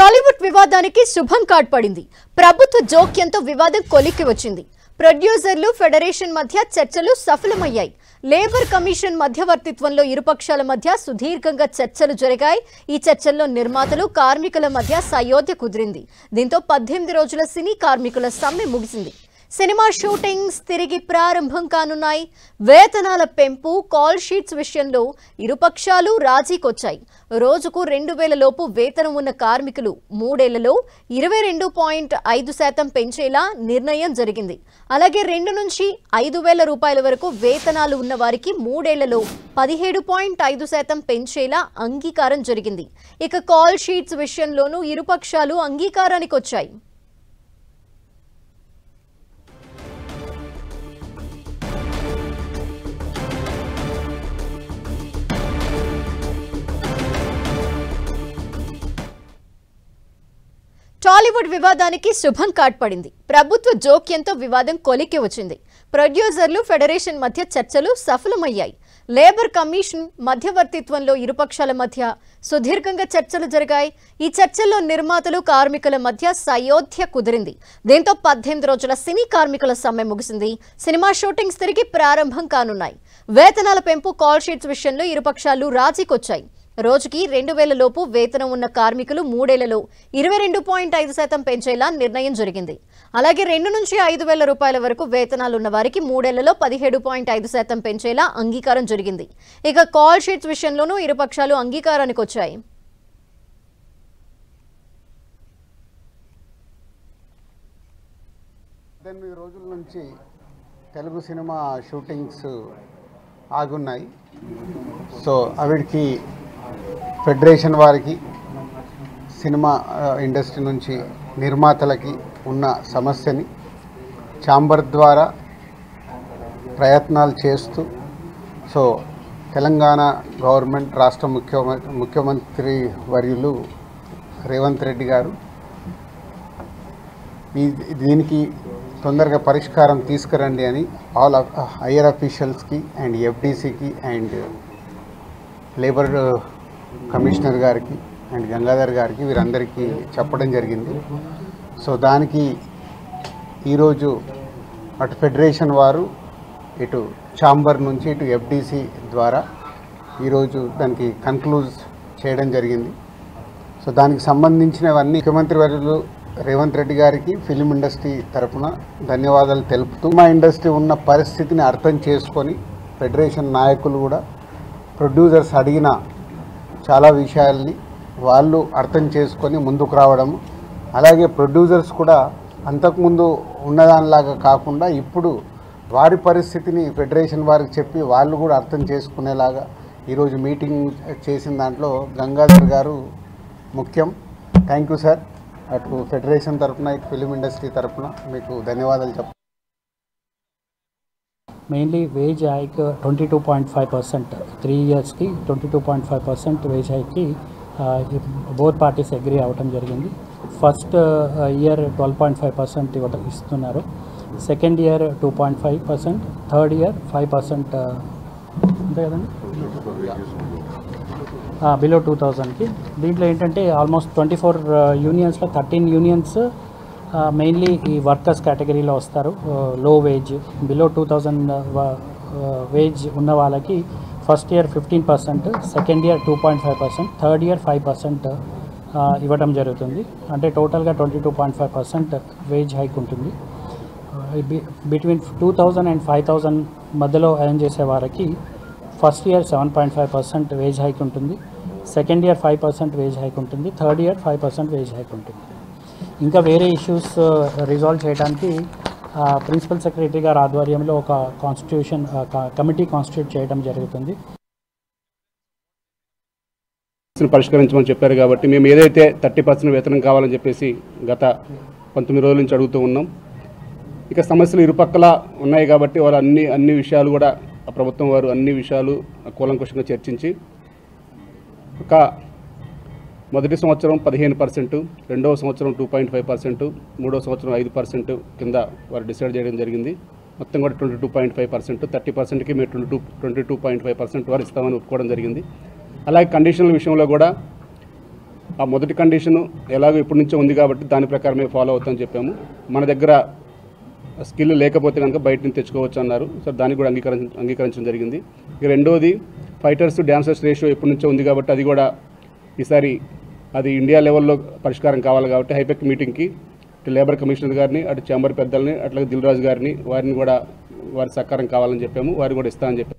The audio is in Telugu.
టాలీవుడ్ వివాదానికి శుభం కార్డ్ పడింది. ప్రభుత్వ జోక్యంతో వివాదం కొలిక్కి వచ్చింది. ప్రొడ్యూసర్లు ఫెడరేషన్ మధ్య చర్చలు సఫలమయ్యాయి. లేబర్ కమిషన్ మధ్యవర్తిత్వంలో ఇరుపక్షాల మధ్య సుదీర్ఘంగా చర్చలు జరిగాయి. ఈ చర్చల్లో నిర్మాతలు కార్మికుల మధ్య సయోధ్య కుదిరింది. దీంతో 18 రోజుల సినీ కార్మికుల సమ్మె ముగిసింది. సినిమా షూటింగ్స్ తిరిగి ప్రారంభం కానున్నాయి. వేతనాల పెంపు, కాల్ షీట్స్ విషయంలో ఇరుపక్షాలు రాజీకొచ్చాయి. రోజుకు 2000 లోపు వేతనం ఉన్న కార్మికులు 3 ఏళ్లలో 22.5% పెంచేలా నిర్ణయం జరిగింది. అలాగే 2 నుంచి 5,000 రూపాయల వరకు వేతనాలు ఉన్న వారికి 3 ఏళ్లలో 17.5% పెంచేలా అంగీకారం జరిగింది. ఇక కాల్ షీట్స్ విషయంలోనూ ఇరుపక్షాలు అంగీకారానికి వచ్చాయి. టాలీవుడ్ వివాదానికి శుభం కార్డ్ పడింది. ప్రభుత్వ జోక్యంతో వివాదం కొలిక్కి వచ్చింది. ప్రొడ్యూసర్లు ఫెడరేషన్ మధ్య చర్చలు సఫలమయ్యాయి. లేబర్ కమిషన్ మధ్యవర్తిత్వంలో ఇరుపక్షాల మధ్య సుదీర్ఘంగా చర్చలు జరిగాయి. ఈ చర్చల్లో నిర్మాతలు కార్మికుల మధ్య సయోధ్య కుదిరింది. దీంతో 18 రోజుల సినీ కార్మికుల సమ్మె ముగిసింది. సినిమా షూటింగ్స్ తిరిగి ప్రారంభం కానున్నాయి. వేతనాల పెంపు, కాల్ షీట్స్ విషయంలో ఇరుపక్షాలు రాజీకొచ్చాయి. రోజుకి 2000 లోపు వేతనం ఉన్న కార్మికులు 3 ఏళ్లలో 22.5% పెంచేలా నిర్ణయం జరిగింది. అలాగే 2 నుంచి 5,000 రూపాయల వరకు వేతనాలు ఉన్న వారికి 3 ఏళ్లలో 17.5% పెంచేలా అంగీకారం జరిగింది. ఇక కాల్ షీట్స్ విషయంలోనూ ఇరుపక్షాలు అంగీకారానికి వచ్చాయి. రోజుల నుంచి తెలుగు సినిమా షూటింగ్స్ ఆగున్నాయి. సో అవిడికి ఫెడరేషన్ వారికి, సినిమా ఇండస్ట్రీ నుంచి నిర్మాతలకి ఉన్న సమస్యని ఛాంబర్ ద్వారా ప్రయత్నాలు చేస్తూ సో తెలంగాణ గవర్నమెంట్ రాష్ట్ర ముఖ్యమంత్రి వర్యులు రేవంత్ రెడ్డి గారు దీనికి తొందరగా పరిష్కారం తీసుకురండి అని ఆల్ హైయర్ అఫీషియల్స్కి అండ్ ఎఫ్డీసీకి అండ్ లేబర్ కమిషనర్ గారికి అండ్ గంగాధర్ గారికి వీరందరికీ చెప్పడం జరిగింది. సో దానికి ఈరోజు అటు ఫెడరేషన్ వారు ఇటు ఛాంబర్ నుంచి ఇటు ఎఫ్డీసీ ద్వారా ఈరోజు దానికి కన్క్లూజ్ చేయడం జరిగింది. సో దానికి సంబంధించినవన్నీ ముఖ్యమంత్రి వర్యులు రేవంత్ రెడ్డి గారికి ఫిలిం ఇండస్ట్రీ తరఫున ధన్యవాదాలు తెలుపుతూ మా ఇండస్ట్రీ ఉన్న పరిస్థితిని అర్థం చేసుకొని ఫెడరేషన్ నాయకులు కూడా ప్రొడ్యూసర్స్ అడిగిన చాలా విషయాల్ని వాళ్ళు అర్థం చేసుకొని ముందుకు రావడము, అలాగే ప్రొడ్యూసర్స్ కూడా అంతకుముందు ఉన్నదానిలాగా కాకుండా ఇప్పుడు వారి పరిస్థితిని ఫెడరేషన్ వారికి చెప్పి వాళ్ళు కూడా అర్థం చేసుకునేలాగా ఈరోజు మీటింగ్ చేసిన దాంట్లో గంగాధర్ గారు ముఖ్యం. Thank you sir. అటు ఫెడరేషన్ తరఫున ఇటు ఫిలిం ఇండస్ట్రీ తరఫున మీకు ధన్యవాదాలు చెప్తాను. మెయిన్లీ వేజ్ హైక్ 22.5%, 3 ఇయర్స్కి 22.5% వేజ్ హైక్కి బోత్ పార్టీస్ అగ్రీ అవ్వటం జరిగింది. ఫస్ట్ ఇయర్ 12.5% ఇస్తున్నారు, సెకండ్ ఇయర్ 2.5%, థర్డ్ ఇయర్ 5% అంతే కదండి, బిలో 2000కి. దీంట్లో ఏంటంటే ఆల్మోస్ట్ 24 యూనియన్స్లో 13 యూనియన్స్ మెయిన్లీ ఈ వర్కర్స్ కేటగిరీలో వస్తారు. లో వేజ్, బిలో 2000 వేజ్ ఉన్న వాళ్ళకి first year 15%, second year 2.5%, third year 5% ఇవ్వడం జరుగుతుంది. అంటే టోటల్గా 22.5% వేజ్ హైక్ ఉంటుంది. బిట్వీన్ 2000 and 5000 మధ్యలో ఎర్న్ చేసే వారికి ఫస్ట్ ఇయర్ 7.5% వేజ్ హైక్ ఉంటుంది, సెకండ్ ఇయర్ 5% వేజ్ హైక్ ఉంటుంది, థర్డ్ ఇయర్ 5% వేజ్ హైక్ ఉంటుంది. ఇంకా వేరే ఇష్యూస్ రిజాల్వ్ చేయడానికి ప్రిన్సిపల్ సెక్రటరీ గారి ఆధ్వర్యంలో ఒక కమిటీ కాన్స్టిట్యూట్ చేయడం జరుగుతుంది. పరిష్కరించమని చెప్పారు కాబట్టి మేము ఏదైతే 30% వేతనం కావాలని చెప్పేసి గత 19 రోజుల నుంచి అడుగుతూ ఉన్నాం. ఇక సమస్యలు ఇరుపక్కల ఉన్నాయి కాబట్టి వారు అన్ని విషయాలు కూడా ప్రభుత్వం వారు అన్ని విషయాలు కూలంకుషంగా చర్చించి ఒక మొదటి సంవత్సరం 15%, రెండవ సంవత్సరం 2.5%, మూడవ సంవత్సరం 5% కింద వారు డిసైడ్ చేయడం జరిగింది. మొత్తం కూడా 22.5%, 30%కి మేము 22.5% వారు ఇస్తామని ఒప్పుకోవడం జరిగింది. అలాగే కండిషనల్ విషయంలో కూడా ఆ మొదటి కండిషను ఎలాగో ఇప్పటి నుంచో ఉంది కాబట్టి దాని ప్రకారమే ఫాలో అవుతామని చెప్పాము. మన దగ్గర స్కిల్ లేకపోతే కనుక బయట నుంచి తెచ్చుకోవచ్చు అన్నారు. సో దానికి కూడా అంగీకరించడం జరిగింది. ఇక రెండోది ఫైటర్స్ డాన్సర్స్ రేషియో ఎప్పటి నుంచో ఉంది కాబట్టి అది కూడా ఈసారి అది ఇండియా లెవెల్లో పరిష్కారం కావాలి కాబట్టి హైపెక్ మీటింగ్కి లేబర్ కమిషనర్ గారిని, అటు ఛాంబర్ పెద్దల్ని, అట్లాగే దిల్ రాజు గారిని, వారిని కూడా వారి సహకారం కావాలని చెప్పాము. వారు కూడా ఇస్తామని చెప్పాము.